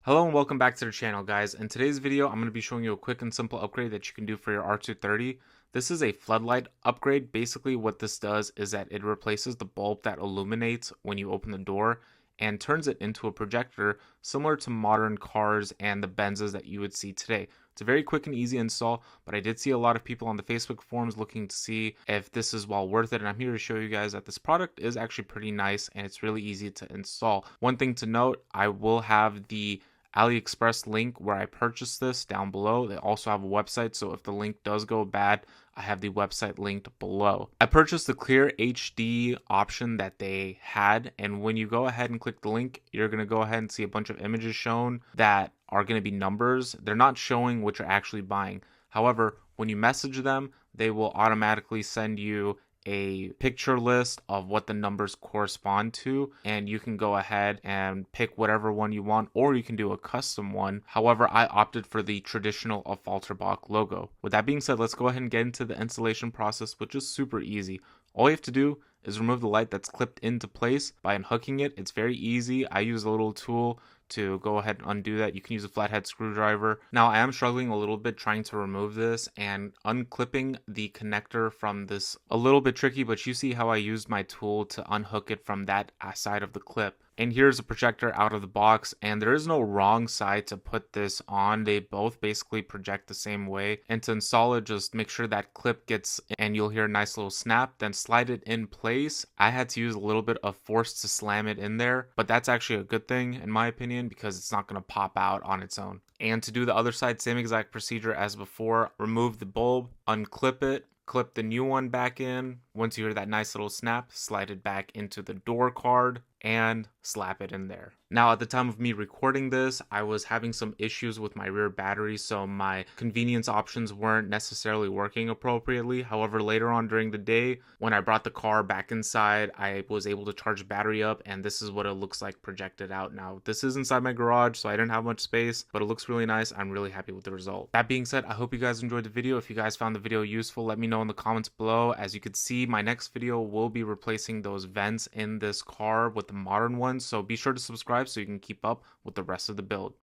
Hello and welcome back to the channel, guys. In today's video, I'm going to be showing you a quick and simple upgrade that you can do for your R230. This is a floodlight upgrade. Basically what this does is that it replaces the bulb that illuminates when you open the door and turns it into a projector similar to modern cars and the Benzes that you would see today. It's a very quick and easy install, but I did see a lot of people on the Facebook forums looking to see if this is well worth it, and I'm here to show you guys that this product is actually pretty nice and it's really easy to install. One thing to note, I will have the AliExpress link where I purchased this down below. They also have a website, so if the link does go bad, I have the website linked below. I purchased the clear HD option that they had, and when you go ahead and click the link, you're going to go ahead and see a bunch of images shown that are going to be numbers. They're not showing what you're actually buying. However, when you message them, they will automatically send you a picture list of what the numbers correspond to, and you can go ahead and pick whatever one you want, or you can do a custom one. However, I opted for the traditional Falterbach logo. With that being said, let's go ahead and get into the installation process, which is super easy. All you have to do is remove the light that's clipped into place by unhooking it. It's very easy. I use a little tool to go ahead and undo that. You can use a flathead screwdriver. Now I am struggling a little bit trying to remove this, and unclipping the connector from this a little bit tricky, but you see how I used my tool to unhook it from that side of the clip. And here's a projector out of the box, and there is no wrong side to put this on. They both basically project the same way. And to install it, just make sure that clip gets, and you'll hear a nice little snap, then slide it in place. I had to use a little bit of force to slam it in there, but that's actually a good thing in my opinion because it's not going to pop out on its own. And to do the other side, same exact procedure as before. Remove the bulb, unclip it, clip the new one back in. Once you hear that nice little snap, slide it back into the door card and slap it in there. Now, at the time of me recording this, I was having some issues with my rear battery, so my convenience options weren't necessarily working appropriately. However, later on during the day, when I brought the car back inside, I was able to charge the battery up, and this is what it looks like projected out now. This is inside my garage, so I didn't have much space, but it looks really nice. I'm really happy with the result. That being said, I hope you guys enjoyed the video. If you guys found the video useful, let me know in the comments below. As you can see, my next video will be replacing those vents in this car with the modern ones, so be sure to subscribe so you can keep up with the rest of the build.